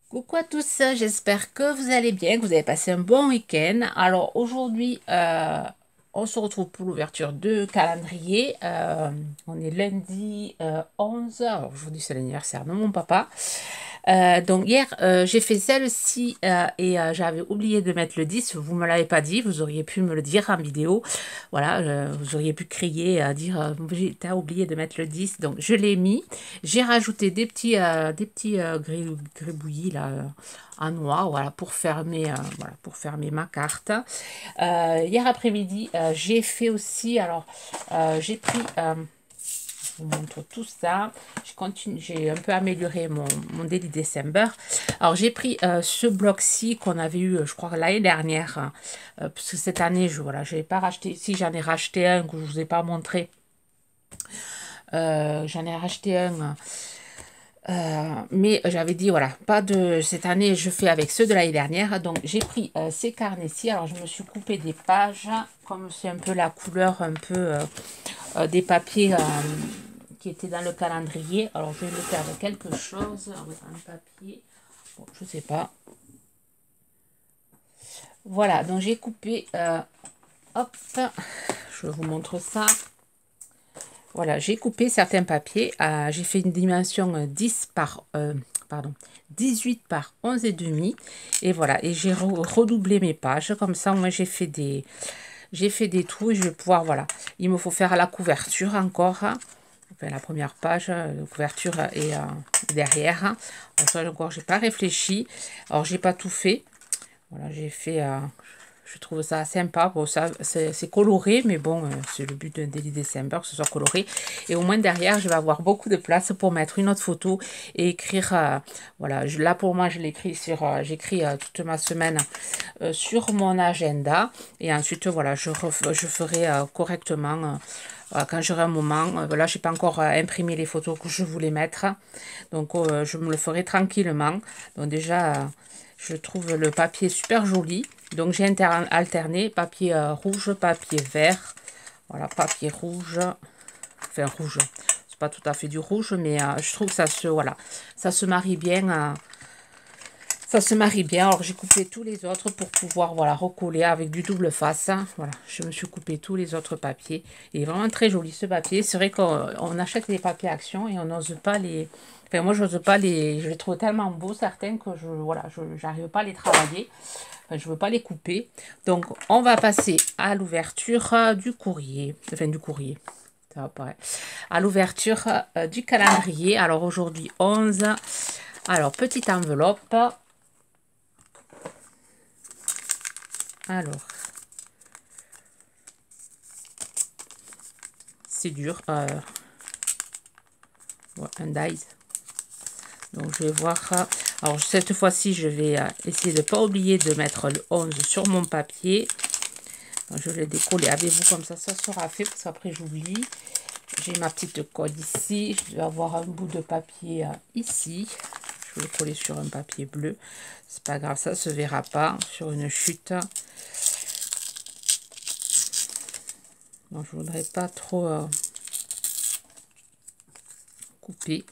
Coucou à tous, j'espère que vous allez bien, que vous avez passé un bon week-end. Alors aujourd'hui, on se retrouve pour l'ouverture de calendrier. On est lundi 11. Alors aujourd'hui c'est l'anniversaire de mon papa. Donc hier, j'ai fait celle-ci et j'avais oublié de mettre le 10. Vous me l'avez pas dit, vous auriez pu me le dire en vidéo. Voilà, vous auriez pu crier, dire t'as oublié de mettre le 10. Donc je l'ai mis. J'ai rajouté des petits gribouillis là en noir, voilà, pour fermer ma carte. Hier après-midi, j'ai fait aussi, alors j'ai pris je vous montre tout ça. J'ai un peu amélioré mon Daily December. Alors, j'ai pris ce bloc-ci qu'on avait eu, je crois, l'année dernière. Parce que cette année, voilà, je n'ai pas racheté. Si, j'en ai racheté un que je ne vous ai pas montré. J'en ai racheté un. Mais j'avais dit, voilà, pas de cette année, je fais avec ceux de l'année dernière. Donc, j'ai pris ces carnets-ci. Alors, je me suis coupé des pages, comme c'est un peu la couleur, un peu des papiers qui étaient dans le calendrier. Alors, je vais le faire de quelque chose. Un papier. Bon, je sais pas. Voilà, donc j'ai coupé. Hop, je vous montre ça. Voilà, j'ai coupé certains papiers. J'ai fait une dimension 10 par, pardon, 18 par 11 et demi. Et voilà, et j'ai redoublé mes pages. Comme ça, moi, j'ai fait des trous et je vais pouvoir, voilà. Il me faut faire la couverture encore. Enfin, la première page, de couverture et derrière. Alors, ça, encore, j'ai pas réfléchi. Alors, j'ai pas tout fait. Voilà, j'ai fait... je trouve ça sympa. Bon, ça, c'est coloré, mais bon, c'est le but d'un Daily December, que ce soit coloré. Et au moins derrière, je vais avoir beaucoup de place pour mettre une autre photo et écrire. Voilà, là pour moi, je l'écris sur. J'écris toute ma semaine sur mon agenda. Et ensuite, voilà, je ferai correctement. Quand j'aurai un moment, là, je n'ai pas encore imprimé les photos que je voulais mettre. Donc, je me le ferai tranquillement. Donc, déjà, je trouve le papier super joli. Donc j'ai alterné papier rouge, papier vert. Voilà, papier rouge. Enfin rouge. C'est pas tout à fait du rouge, mais je trouve que voilà, ça se marie bien. Ça se marie bien. Alors j'ai coupé tous les autres pour pouvoir voilà recoller avec du double face. Voilà, je me suis coupé tous les autres papiers. Il est vraiment très joli ce papier. C'est vrai qu'on achète les papiers Action et on n'ose pas les. Enfin moi j'ose pas les. Je les trouve tellement beaux certains que je n'arrive pas à les travailler. Enfin, je veux pas les couper. Donc on va passer à l'ouverture du courrier. Enfin du courrier. Ça va pareil. À l'ouverture du calendrier. Alors aujourd'hui 11. Alors petite enveloppe. Alors, c'est dur. Ouais, un dice. Donc, je vais voir. Alors, cette fois-ci, je vais essayer de ne pas oublier de mettre le 11 sur mon papier. Donc, je vais le décoller avec vous. Comme ça sera fait. Parce qu'après, j'oublie. J'ai ma petite colle ici. Je vais avoir un bout de papier ici. Je vais le coller sur un papier bleu. C'est pas grave, ça se verra pas sur une chute. Donc, je voudrais pas trop couper.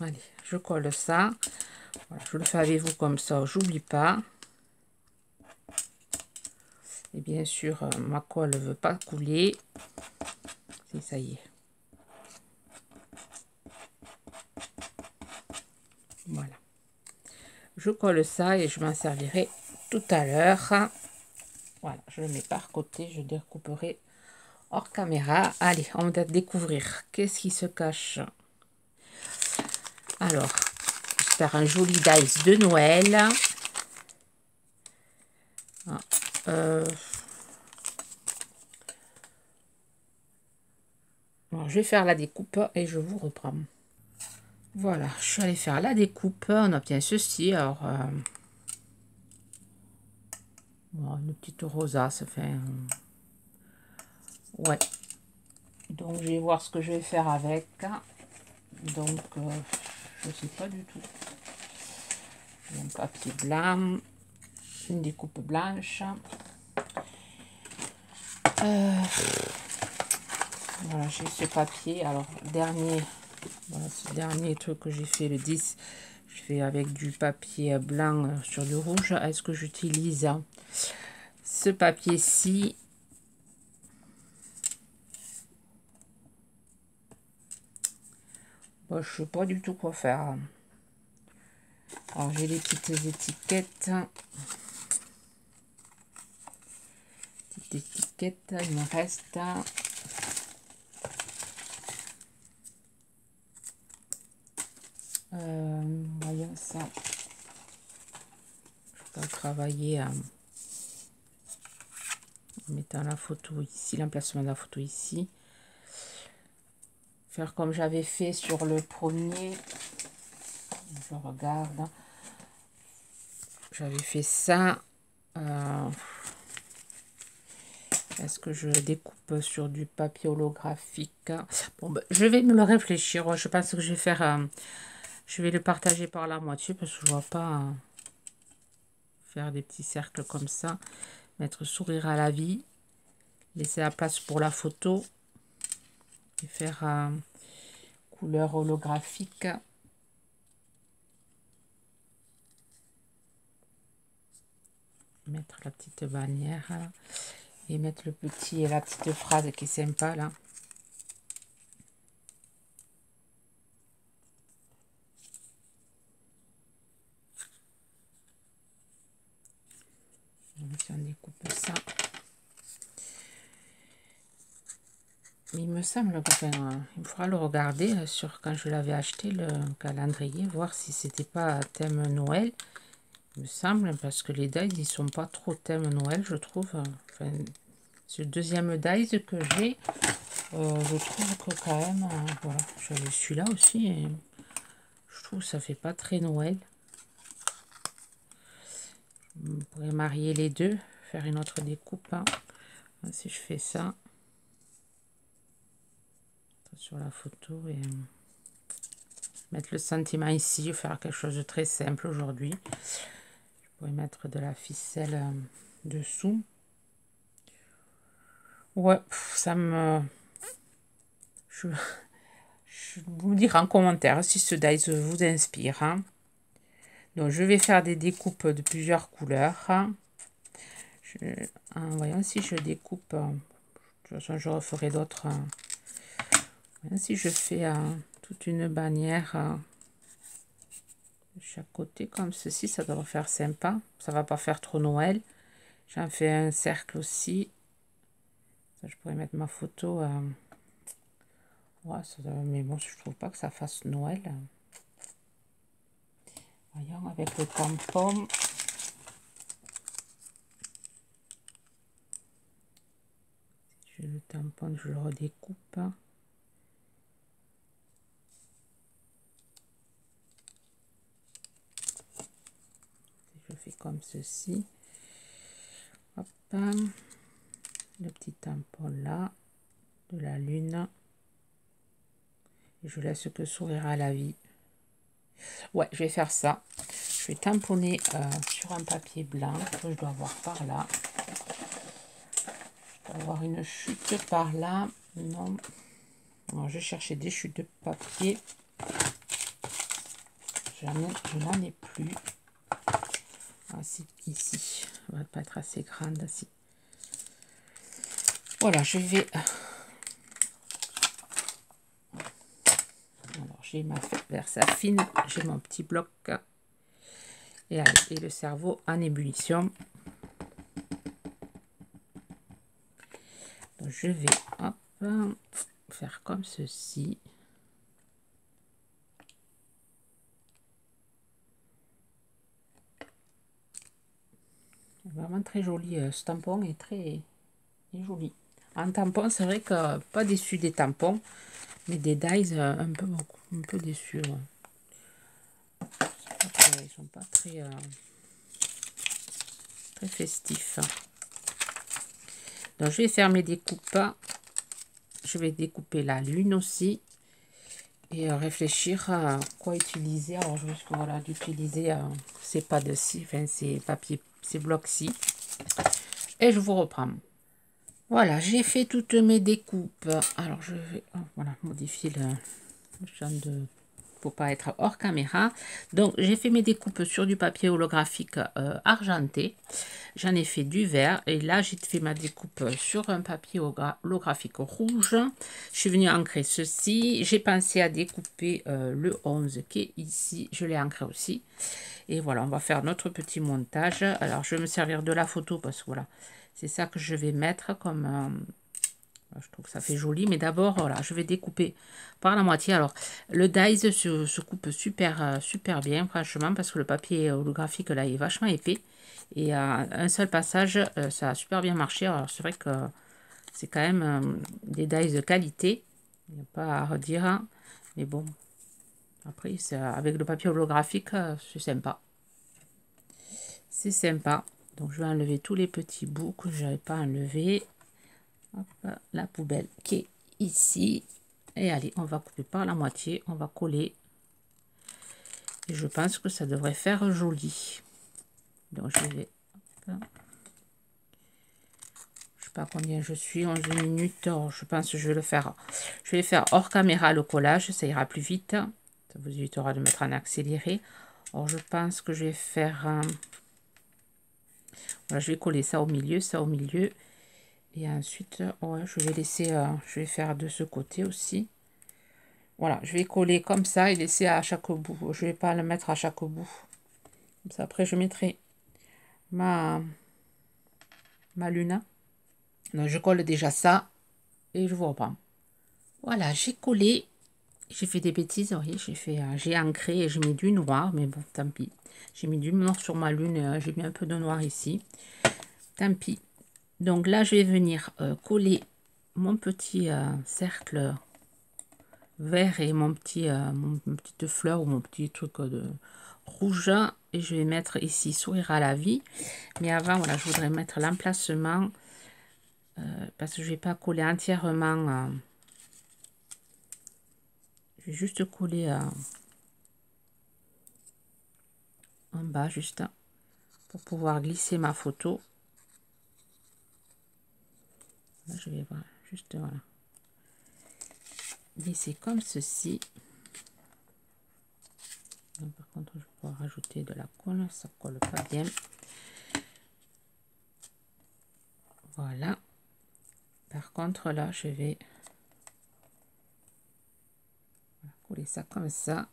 Allez, je colle ça. Voilà, je le fais avec vous comme ça, j'oublie pas. Et bien sûr, ma colle ne veut pas couler. Et ça y est. Voilà. Je colle ça et je m'en servirai tout à l'heure. Voilà, je le mets par côté, je découperai hors caméra. Allez, on va découvrir qu'est-ce qui se cache. Alors, j'espère un joli dice de Noël. Alors, je vais faire la découpe et je vous reprends. Voilà, je suis allée faire la découpe. On obtient ceci. Alors, bon, une petite rosace. Enfin, ouais. Donc, je vais voir ce que je vais faire avec. Donc, je ne sais pas du tout. Un papier blanc, une découpe blanche. Voilà, j'ai ce papier. Alors, dernier Voilà, ce dernier truc que j'ai fait, le 10, je fais avec du papier blanc sur du rouge. Est-ce que j'utilise ce papier-ci? Bon, je sais pas du tout quoi faire. Alors, j'ai les petites étiquettes. Petites étiquettes, il me reste... voyons ça. Je peux travailler en mettant la photo ici, l'emplacement de la photo ici. Faire comme j'avais fait sur le premier. Je regarde. J'avais fait ça. Est-ce que je découpe sur du papier holographique? Bon, ben, je vais me le réfléchir. Je pense que je vais faire... je vais le partager par la moitié parce que je vois pas faire des petits cercles comme ça. Mettre sourire à la vie. Laisser la place pour la photo. Et faire couleur holographique. Mettre la petite bannière là, et mettre le petit et la petite phrase qui est sympa là. Si on découpe ça, il me semble que il faudra le regarder sur quand je l'avais acheté le calendrier, voir si c'était pas thème Noël. Il me semble, parce que les dies ils sont pas trop thème Noël, je trouve. Enfin, ce deuxième dies que j'ai, je trouve que quand même, voilà, j'avais celui-là aussi et je trouve que ça fait pas très Noël. On pourrait marier les deux, faire une autre découpe. Hein. Si je fais ça sur la photo et mettre le sentiment ici, faire quelque chose de très simple aujourd'hui. Je pourrais mettre de la ficelle dessous. Ouais, ça me... Je vous dirai en commentaire si ce dies vous inspire. Hein. Donc je vais faire des découpes de plusieurs couleurs. Voyons si je découpe. De toute façon, je referai d'autres. Si je fais toute une bannière de chaque côté comme ceci, ça doit faire sympa. Ça va pas faire trop Noël. J'en fais un cercle aussi. Ça, je pourrais mettre ma photo. Ouais, mais bon, je trouve pas que ça fasse Noël. Voyons avec le tampon. J'ai le tampon, je le redécoupe. Je fais comme ceci. Hop. Le petit tampon là. De la lune. Et je laisse que sourire à la vie. Ouais, je vais faire ça. Je vais tamponner sur un papier blanc que je dois avoir par là. Je dois avoir une chute par là. Non. Alors, je cherchais des chutes de papier. Je n'en ai plus. Ah, c'est ici. Ça va pas être assez grande. Ici. Voilà, je vais... Alors, j'ai ma verse fine. J'ai mon petit bloc. Et le cerveau en ébullition. Donc, je vais hop, faire comme ceci. Vraiment très joli. Ce tampon est très joli. En tampon, c'est vrai que pas déçu des tampons, mais des dies un peu déçus. Ouais. Ils sont pas très festifs. Donc je vais faire mes découpes. Je vais découper la lune aussi et réfléchir à quoi utiliser. Alors je risque voilà d'utiliser ces pas de ci, enfin ces papiers, ces blocs-ci. Et je vous reprends. Voilà, j'ai fait toutes mes découpes. Alors je vais voilà, modifier Pour pas être hors caméra. Donc j'ai fait mes découpes sur du papier holographique argenté. J'en ai fait du vert et là j'ai fait ma découpe sur un papier holographique rouge. Je suis venue ancrer ceci. J'ai pensé à découper le 11 qui est ici. Je l'ai ancré aussi. Et voilà, on va faire notre petit montage. Alors je vais me servir de la photo parce que voilà, c'est ça que je vais mettre comme... je trouve que ça fait joli, mais d'abord, voilà, je vais découper par la moitié. Alors, le dies se coupe super, super bien, franchement, parce que le papier holographique, là, est vachement épais. Et à un seul passage, ça a super bien marché. Alors, c'est vrai que c'est quand même des dies de qualité. Il n'y a pas à redire. Hein. Mais bon, après, avec le papier holographique, c'est sympa. C'est sympa. Donc, je vais enlever tous les petits bouts que je n'avais pas enlevés. Hop, la poubelle qui est ici. Et allez, on va couper par la moitié. On va coller. Et je pense que ça devrait faire joli. Donc, je vais... Hop. Je sais pas combien je suis. 11 minutes. Oh, je pense que je vais le faire. Je vais faire hors caméra le collage. Ça ira plus vite. Ça vous évitera de mettre en accéléré. Alors, je pense que je vais faire... Voilà, je vais coller ça au milieu. Ça au milieu. Et ensuite, ouais, je vais laisser... je vais faire de ce côté aussi. Voilà, je vais coller comme ça et laisser à chaque bout. Je ne vais pas le mettre à chaque bout. Comme ça, après, je mettrai ma luna. Donc, je colle déjà ça et je vous reprends. Voilà, j'ai collé. J'ai fait des bêtises, oui. J'ai ancré et j'ai mis du noir, mais bon, tant pis. J'ai mis du noir sur ma lune. J'ai mis un peu de noir ici. Tant pis. Donc là, je vais venir coller mon petit cercle vert et mon petite fleur ou mon petit truc de rouge, et je vais mettre ici sourire à la vie. Mais avant, voilà, je voudrais mettre l'emplacement parce que je vais pas coller entièrement. Je vais juste coller en bas juste pour pouvoir glisser ma photo. Là, je vais voilà, juste voilà, glisser comme ceci. Donc, par contre, je vais pouvoir rajouter de la colle, ça colle pas bien. Voilà. Par contre, là, je vais coller ça comme ça.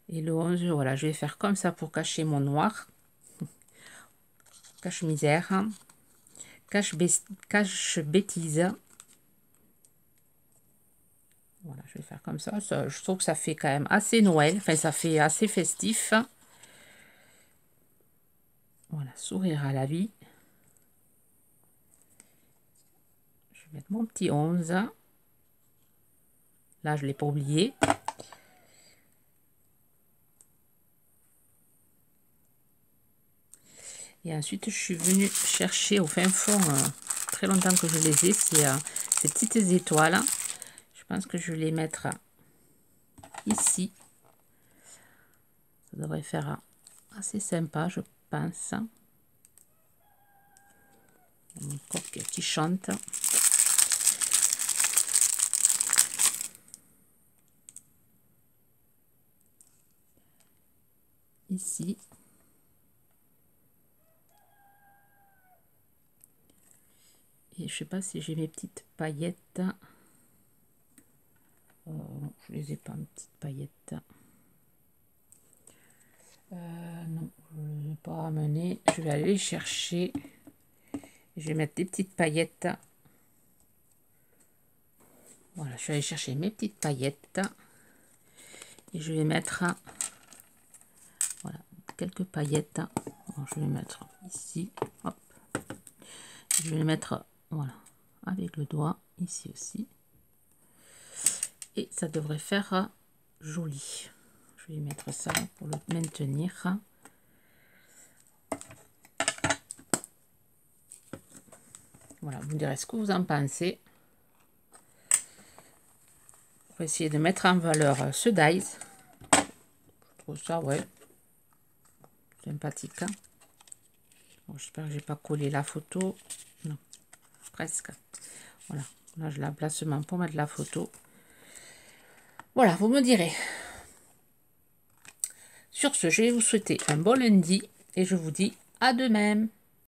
Et le 11, voilà, je vais faire comme ça pour cacher mon noir. Cache misère. Cache bêtise. Voilà, je vais faire comme ça. Je trouve que ça fait quand même assez Noël. Enfin, ça fait assez festif. Voilà, sourire à la vie. Je vais mettre mon petit 11. Là, je ne l'ai pas oublié. Et ensuite, je suis venue chercher au fin fond, très longtemps que je les ai, ces petites étoiles. Je pense que je vais les mettre ici. Ça devrait faire assez sympa, je pense. Mon coq qui chante. Ici. Et je sais pas si j'ai mes petites paillettes. Je les ai pas, mes petites paillettes. Non, je ne les ai pas amenées. Je vais aller les chercher. Je vais mettre des petites paillettes. Voilà, je vais aller chercher mes petites paillettes. Et je vais mettre voilà, quelques paillettes. Alors, je vais mettre ici. Hop. Je vais les mettre voilà, avec le doigt ici aussi. Et ça devrait faire joli. Je vais mettre ça pour le maintenir. Voilà, vous me direz ce que vous en pensez. Pour essayer de mettre en valeur ce dies. Je trouve ça, ouais, sympathique. Hein. Bon, j'espère que j'ai pas collé la photo. Non, presque. Voilà, là, je l'emplacement pour mettre la photo. Voilà, vous me direz. Sur ce, je vais vous souhaiter un bon lundi et je vous dis à demain.